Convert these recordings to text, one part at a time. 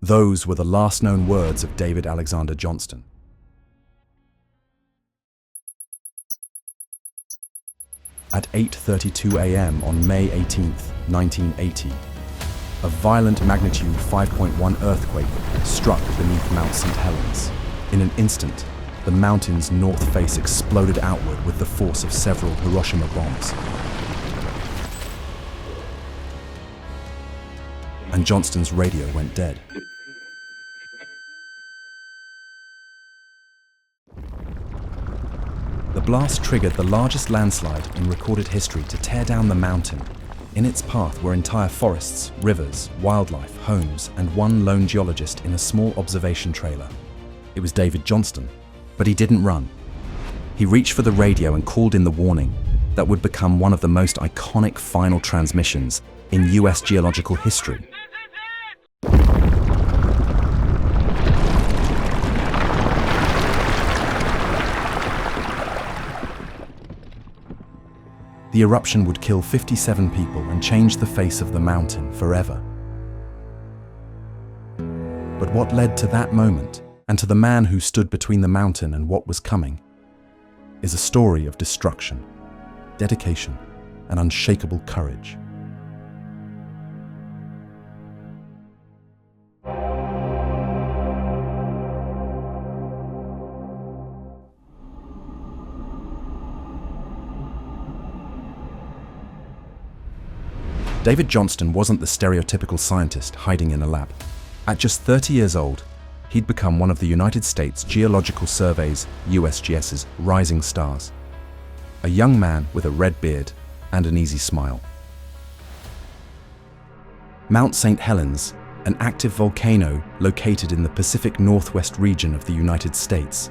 Those were the last known words of David Alexander Johnston. At 8:32 a.m. on May 18, 1980, a violent magnitude 5.1 earthquake struck beneath Mount St. Helens. In an instant, the mountain's north face exploded outward with the force of several Hiroshima bombs. And Johnston's radio went dead. The blast triggered the largest landslide in recorded history to tear down the mountain. In its path were entire forests, rivers, wildlife, homes, and one lone geologist in a small observation trailer. It was David Johnston, but he didn't run. He reached for the radio and called in the warning that would become one of the most iconic final transmissions in US geological history. The eruption would kill 57 people and change the face of the mountain forever. But what led to that moment, and to the man who stood between the mountain and what was coming, is a story of destruction, dedication, and unshakable courage. David Johnston wasn't the stereotypical scientist hiding in a lab. At just 30 years old, he'd become one of the United States Geological Survey's, USGS's, rising stars. A young man with a red beard and an easy smile. Mount St. Helens, an active volcano located in the Pacific Northwest region of the United States,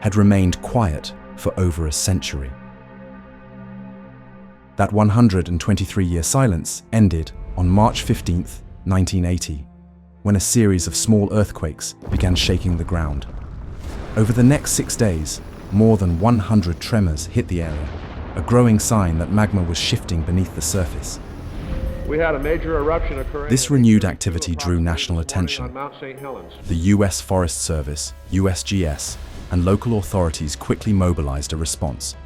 had remained quiet for over a century. That 123-year silence ended on March 15, 1980, when a series of small earthquakes began shaking the ground. Over the next 6 days, more than 100 tremors hit the area, a growing sign that magma was shifting beneath the surface. We had a major eruption occurring. This renewed activity drew national attention. Mount St. Helens. The US Forest Service, USGS, and local authorities quickly mobilized a response.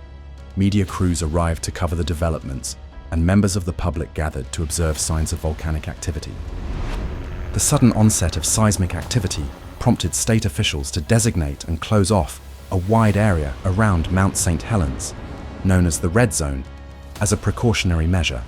Media crews arrived to cover the developments, and members of the public gathered to observe signs of volcanic activity. The sudden onset of seismic activity prompted state officials to designate and close off a wide area around Mount St. Helens, known as the Red Zone, as a precautionary measure.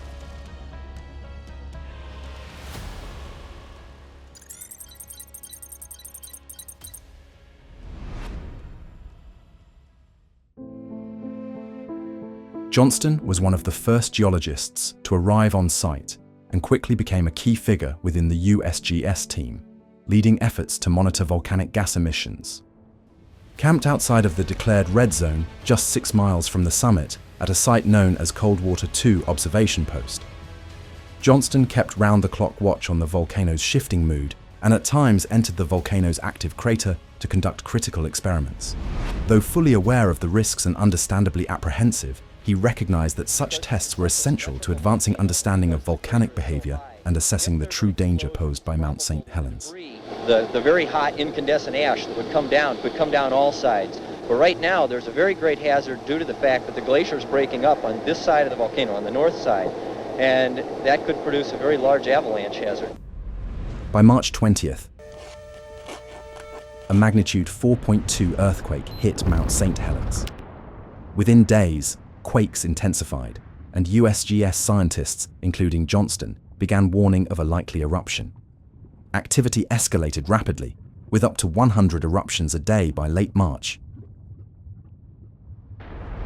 Johnston was one of the first geologists to arrive on site and quickly became a key figure within the USGS team, leading efforts to monitor volcanic gas emissions. Camped outside of the declared Red Zone, just 6 miles from the summit, at a site known as Coldwater 2 Observation Post, Johnston kept round-the-clock watch on the volcano's shifting mood and at times entered the volcano's active crater to conduct critical experiments. Though fully aware of the risks and understandably apprehensive, he recognized that such tests were essential to advancing understanding of volcanic behavior and assessing the true danger posed by Mount St. Helens. The very hot incandescent ash that would come down all sides. But right now there's a very great hazard due to the fact that the glacier is breaking up on this side of the volcano, on the north side, and that could produce a very large avalanche hazard. By March 20th, a magnitude 4.2 earthquake hit Mount St. Helens. Within days, quakes intensified, and USGS scientists, including Johnston, began warning of a likely eruption. Activity escalated rapidly, with up to 100 eruptions a day by late March.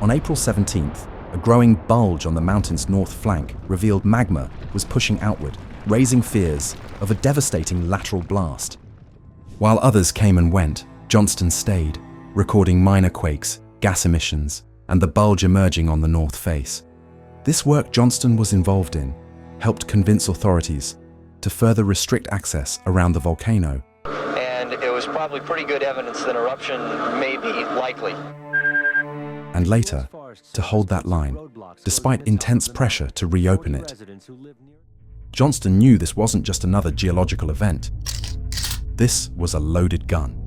On April 17th, a growing bulge on the mountain's north flank revealed magma was pushing outward, raising fears of a devastating lateral blast. While others came and went, Johnston stayed, recording minor quakes, gas emissions, and the bulge emerging on the north face. This work Johnston was involved in helped convince authorities to further restrict access around the volcano. And it was probably pretty good evidence that eruption may be likely. And later, to hold that line, despite intense pressure to reopen it. Johnston knew this wasn't just another geological event. This was a loaded gun.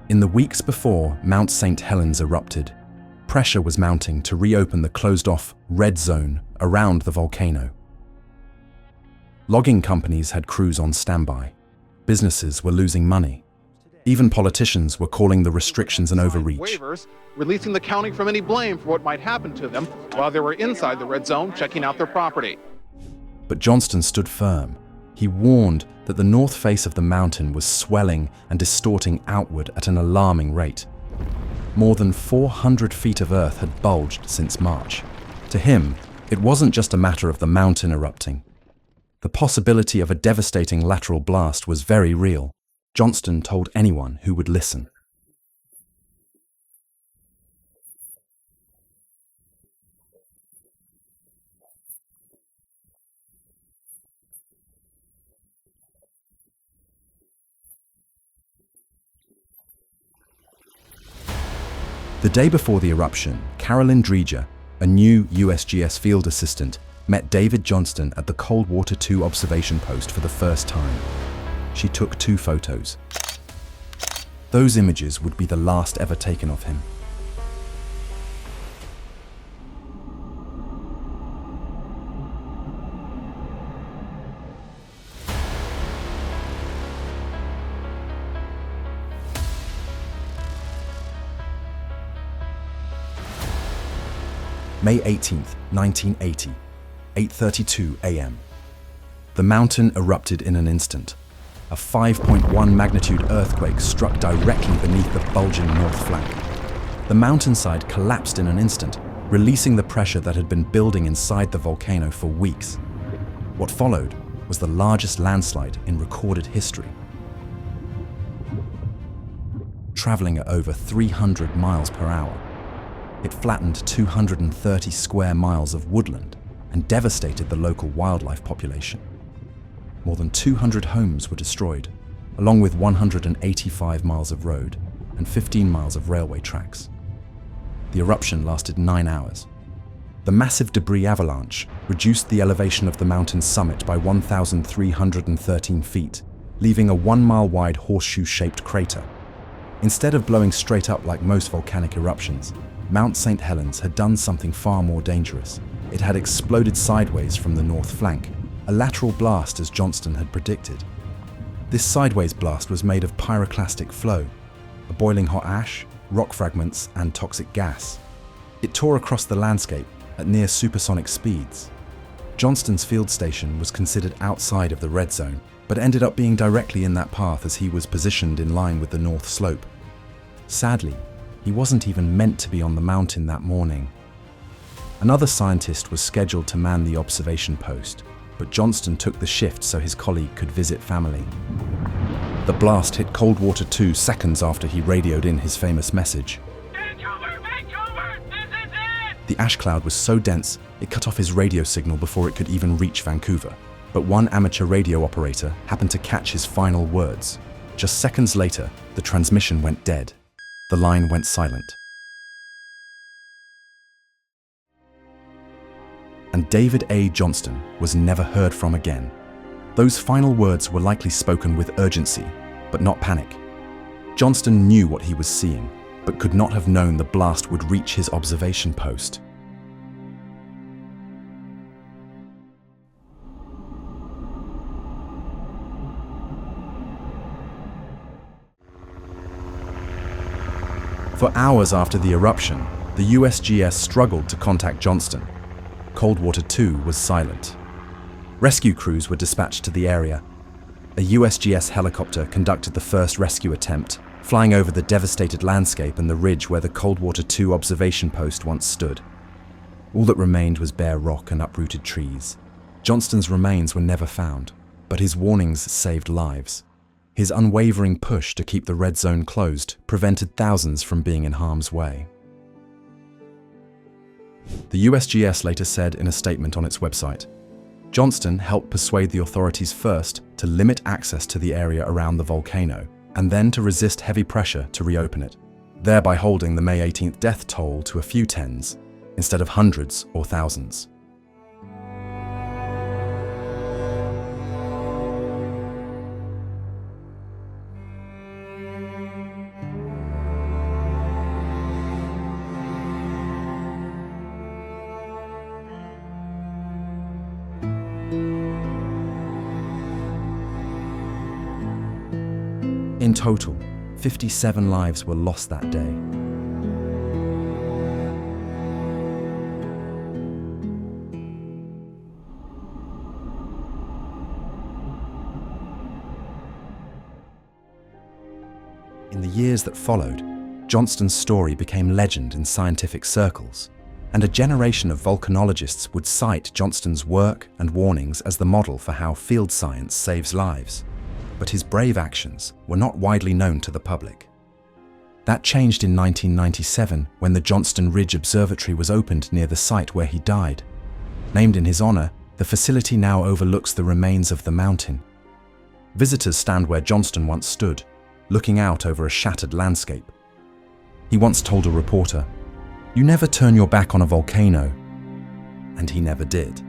In the weeks before Mount St. Helens erupted, pressure was mounting to reopen the closed-off red zone around the volcano. Logging companies had crews on standby. Businesses were losing money. Even politicians were calling the restrictions an overreach. Waivers, releasing the county from any blame for what might happen to them while they were inside the red zone checking out their property. But Johnston stood firm. He warned that the north face of the mountain was swelling and distorting outward at an alarming rate. More than 400 feet of earth had bulged since March. To him, it wasn't just a matter of the mountain erupting. The possibility of a devastating lateral blast was very real. Johnston told anyone who would listen. The day before the eruption, Carolyn Dreger, a new USGS field assistant, met David Johnston at the Coldwater 2 observation post for the first time. She took 2 photos. Those images would be the last ever taken of him. May 18th, 1980, 8:32 a.m. The mountain erupted in an instant. A 5.1 magnitude earthquake struck directly beneath the bulging north flank. The mountainside collapsed in an instant, releasing the pressure that had been building inside the volcano for weeks. What followed was the largest landslide in recorded history. Traveling at over 300 miles per hour, it flattened 230 square miles of woodland and devastated the local wildlife population. More than 200 homes were destroyed, along with 185 miles of road and 15 miles of railway tracks. The eruption lasted 9 hours. The massive debris avalanche reduced the elevation of the mountain's summit by 1,313 feet, leaving a 1-mile-wide horseshoe-shaped crater. Instead of blowing straight up like most volcanic eruptions, Mount St. Helens had done something far more dangerous. It had exploded sideways from the north flank, a lateral blast as Johnston had predicted. This sideways blast was made of pyroclastic flow, a boiling hot ash, rock fragments, and toxic gas. It tore across the landscape at near supersonic speeds. Johnston's field station was considered outside of the red zone, but ended up being directly in that path as he was positioned in line with the north slope. Sadly, he wasn't even meant to be on the mountain that morning. Another scientist was scheduled to man the observation post, but Johnston took the shift so his colleague could visit family. The blast hit Coldwater 2 seconds after he radioed in his famous message. Vancouver! Vancouver! This is it! The ash cloud was so dense, it cut off his radio signal before it could even reach Vancouver. But one amateur radio operator happened to catch his final words. Just seconds later, the transmission went dead. The line went silent. And David A. Johnston was never heard from again. Those final words were likely spoken with urgency, but not panic. Johnston knew what he was seeing, but could not have known the blast would reach his observation post. For hours after the eruption, the USGS struggled to contact Johnston. Coldwater 2 was silent. Rescue crews were dispatched to the area. A USGS helicopter conducted the first rescue attempt, flying over the devastated landscape and the ridge where the Coldwater 2 observation post once stood. All that remained was bare rock and uprooted trees. Johnston's remains were never found, but his warnings saved lives. His unwavering push to keep the red zone closed prevented thousands from being in harm's way. The USGS later said in a statement on its website, Johnston helped persuade the authorities first to limit access to the area around the volcano, and then to resist heavy pressure to reopen it. thereby holding the May 18th death toll to a few tens instead of hundreds or thousands. In total, 57 lives were lost that day. In the years that followed, Johnston's story became legend in scientific circles, and a generation of volcanologists would cite Johnston's work and warnings as the model for how field science saves lives. But his brave actions were not widely known to the public. That changed in 1997 when the Johnston Ridge Observatory was opened near the site where he died. Named in his honor, the facility now overlooks the remains of the mountain. Visitors stand where Johnston once stood, looking out over a shattered landscape. He once told a reporter, "You never turn your back on a volcano," and he never did.